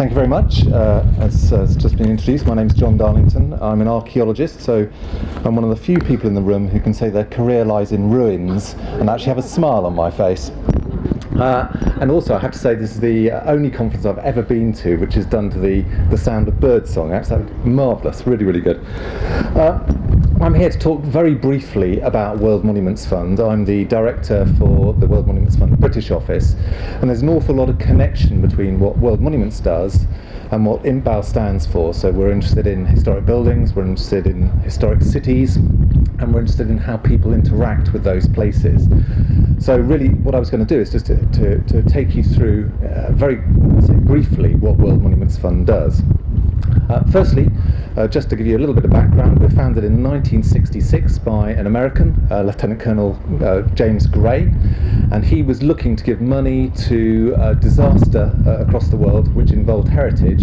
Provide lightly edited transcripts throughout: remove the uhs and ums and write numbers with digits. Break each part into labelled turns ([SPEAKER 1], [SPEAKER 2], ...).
[SPEAKER 1] Thank you very much. As has just been introduced, my name is John Darlington. I'm an archaeologist, so I'm one of the few people in the room who can say their career lies in ruins and actually have a smile on my face. And also, I have to say, this is the only conference I've ever been to which is done to the sound of birdsong. That's marvellous, really, really good. I'm here to talk very briefly about World Monuments Fund. I'm the director for the World Monuments Fund British office, and there's an awful lot of connection between what World Monuments does and what INTBAU stands for. So we're interested in historic buildings, we're interested in historic cities, and we're interested in how people interact with those places. So really what I was going to do is just to take you through very briefly what World Monuments Fund does. Firstly, just to give you a little bit of background, we were founded in 1966 by an American, Lieutenant Colonel James Gray, and he was looking to give money to disaster across the world which involved heritage.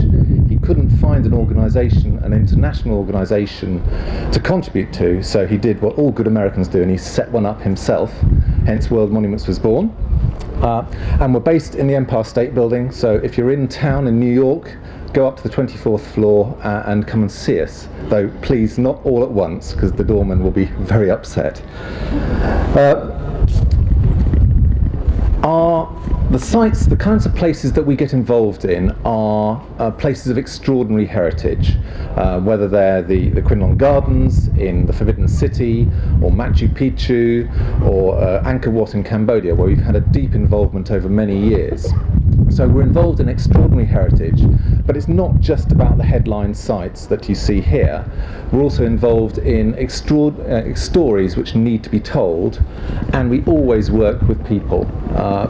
[SPEAKER 1] He couldn't find an organisation, an international organisation to contribute to, so he did what all good Americans do, and he set one up himself, hence World Monuments was born. And we're based in the Empire State Building, so if you're in town in New York, go up to the 24th floor and come and see us, though please not all at once, because the doorman will be very upset. The sites, the kinds of places that we get involved in are places of extraordinary heritage, whether they're the Quinolone Gardens in the Forbidden City, or Machu Picchu, or Angkor Wat in Cambodia, where we've had a deep involvement over many years. So we're involved in extraordinary heritage, but it's not just about the headline sites that you see here. We're also involved in stories which need to be told, and we always work with people.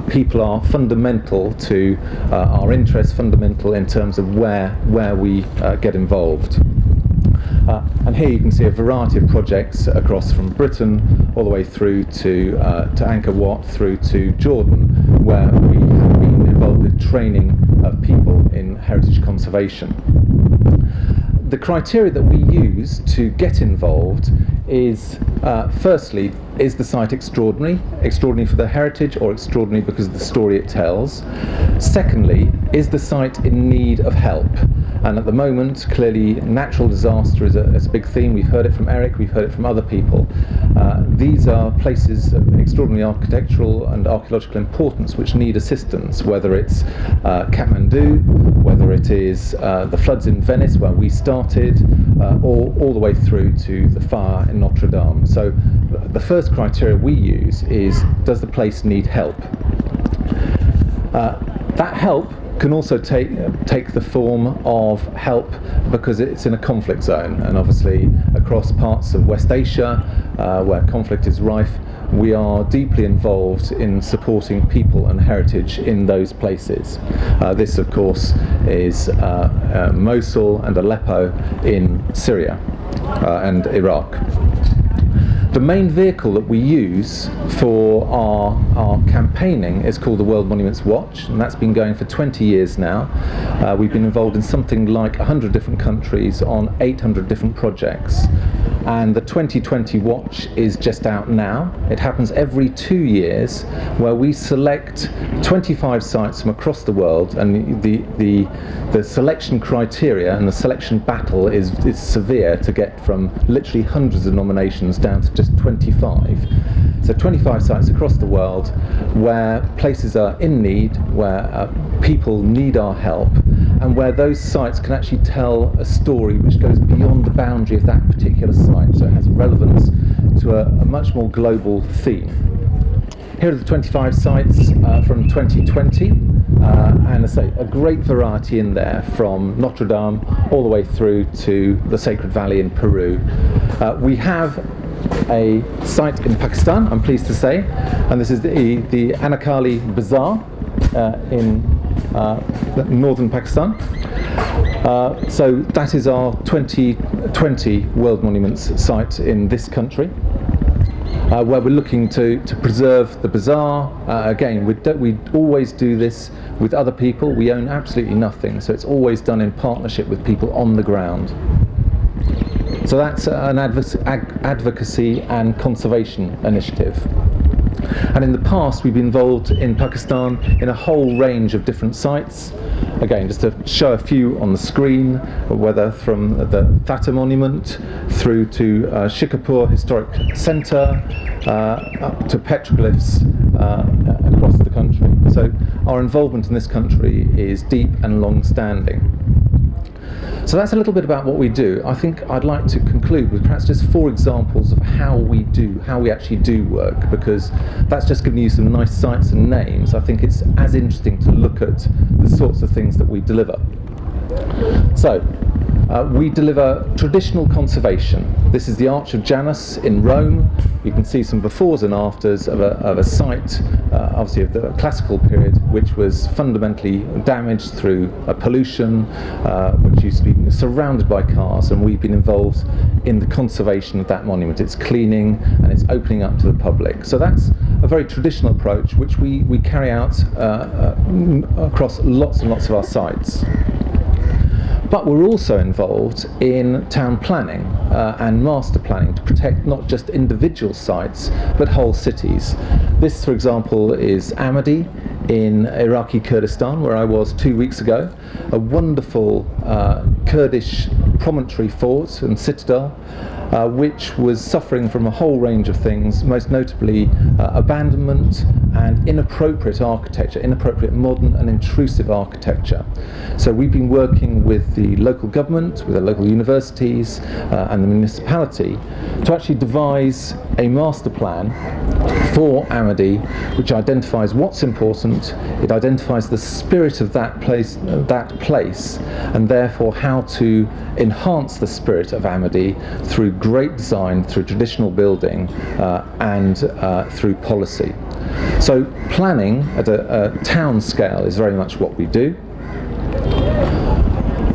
[SPEAKER 1] People are fundamental to our interests, fundamental in terms of where we get involved. And here you can see a variety of projects across from Britain all the way through to Angkor Wat, through to Jordan, where we have been involved with training of people in heritage conservation. The criteria that we use to get involved is, firstly, is the site extraordinary? Extraordinary for the heritage or extraordinary because of the story it tells? Secondly, is the site in need of help? And at the moment, clearly, natural disaster is a big theme. We've heard it from Eric, we've heard it from other people. These are places of extraordinary architectural and archaeological importance which need assistance, whether it's Kathmandu, whether it is the floods in Venice where we started, or all the way through to the fire in Notre Dame. So the first criteria we use is, does the place need help? That help can also take the form of help because it's in a conflict zone, and obviously across parts of West Asia where conflict is rife, we are deeply involved in supporting people and heritage in those places. This of course is Mosul and Aleppo in Syria and Iraq. The main vehicle that we use for our campaigning is called the World Monuments Watch, and that's been going for 20 years now. We've been involved in something like 100 different countries on 800 different projects. And the 2020 watch is just out now. It happens every 2 years, where we select 25 sites from across the world, and the selection criteria and the selection battle is severe to get from literally hundreds of nominations down to just 25. So 25 sites across the world where places are in need, where people need our help, and where those sites can actually tell a story which goes beyond the boundary of that particular site, so it has relevance to a much more global theme. Here are the 25 sites from 2020, and I say a great variety in there, from Notre Dame all the way through to the Sacred Valley in Peru. We have a site in Pakistan, I'm pleased to say, and this is the Anakali Bazaar in northern Pakistan. So that is our 2020 World Monuments site in this country, where we're looking to preserve the bazaar. Again, we always do this with other people. We own absolutely nothing, so it's always done in partnership with people on the ground. So that's an advocacy and conservation initiative. And in the past, we've been involved in Pakistan in a whole range of different sites. Again, just to show a few on the screen, whether from the Fatah Monument through to Shikarpur Historic Centre, up to petroglyphs across the country. So our involvement in this country is deep and long-standing. So that's a little bit about what we do. I think I'd like to conclude with perhaps just 4 examples of how we actually do work, because that's just giving you some nice sites and names. I think it's as interesting to look at the sorts of things that we deliver. So, we deliver traditional conservation. This is the Arch of Janus in Rome. You can see some befores and afters of a site, obviously of the classical period, which was fundamentally damaged through pollution, which used to be surrounded by cars, and we've been involved in the conservation of that monument. It's cleaning and it's opening up to the public. So that's a very traditional approach, which we carry out across lots and lots of our sites. But we're also involved in town planning and master planning to protect not just individual sites, but whole cities. This, for example, is Ahmadi in Iraqi Kurdistan, where I was 2 weeks ago. A wonderful Kurdish promontory fort and citadel, which was suffering from a whole range of things, most notably abandonment and inappropriate architecture, inappropriate modern and intrusive architecture. So we've been working with the local government, with the local universities and the municipality to actually devise a master plan for Ahmadi, which identifies what's important, it identifies the spirit of that place, and therefore how to enhance the spirit of Ahmadi through great design, through traditional building, and through policy. So planning at a town scale is very much what we do.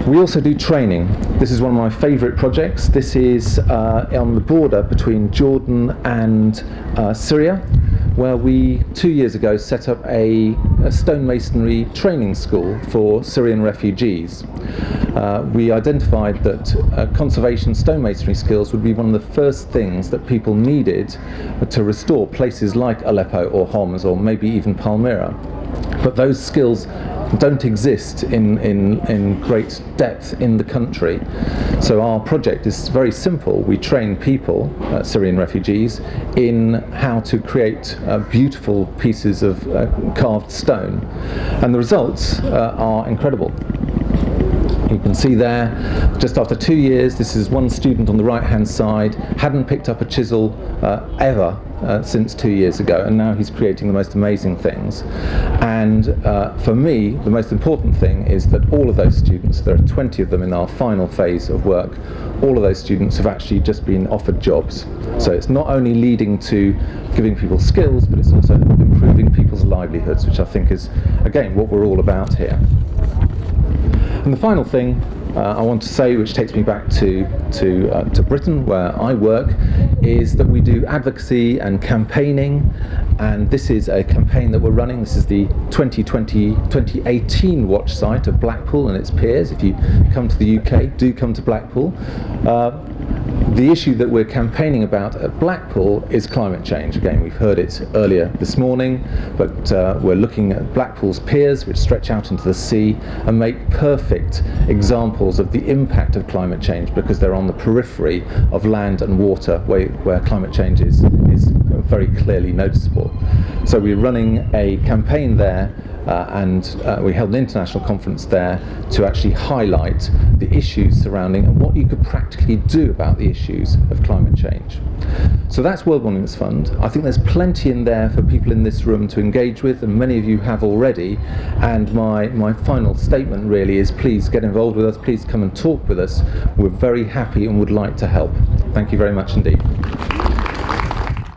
[SPEAKER 1] We also do training. This is one of my favourite projects. This is on the border between Jordan and Syria, where we 2 years ago set up a stonemasonry training school for Syrian refugees. We identified that conservation stonemasonry skills would be one of the first things that people needed to restore places like Aleppo or Homs or maybe even Palmyra. But those skills don't exist in great depth in the country. So our project is very simple. We train people, Syrian refugees, in how to create beautiful pieces of carved stone. And the results are incredible. You can see there, just after 2 years, this is one student on the right-hand side, hadn't picked up a chisel ever since 2 years ago, and now he's creating the most amazing things. And for me, the most important thing is that all of those students, there are 20 of them in our final phase of work, all of those students have actually just been offered jobs. So it's not only leading to giving people skills, but it's also improving people's livelihoods, which I think is, again, what we're all about here. And the final thing I want to say, which takes me back to Britain, where I work, is that we do advocacy and campaigning, and this is a campaign that we're running. This is the 2018 watch site of Blackpool and its peers. If you come to the UK, do come to Blackpool. The issue that we're campaigning about at Blackpool is climate change. Again, we've heard it earlier this morning, but we're looking at Blackpool's piers, which stretch out into the sea and make perfect examples of the impact of climate change, because they're on the periphery of land and water, where climate change is very clearly noticeable. So we're running a campaign there, and we held an international conference there to actually highlight the issues surrounding and what you could practically do about the issues of climate change. So that's World Monuments Fund. I think there's plenty in there for people in this room to engage with, and many of you have already. And my final statement really is, please get involved with us, please come and talk with us. We're very happy and would like to help. Thank you very much indeed.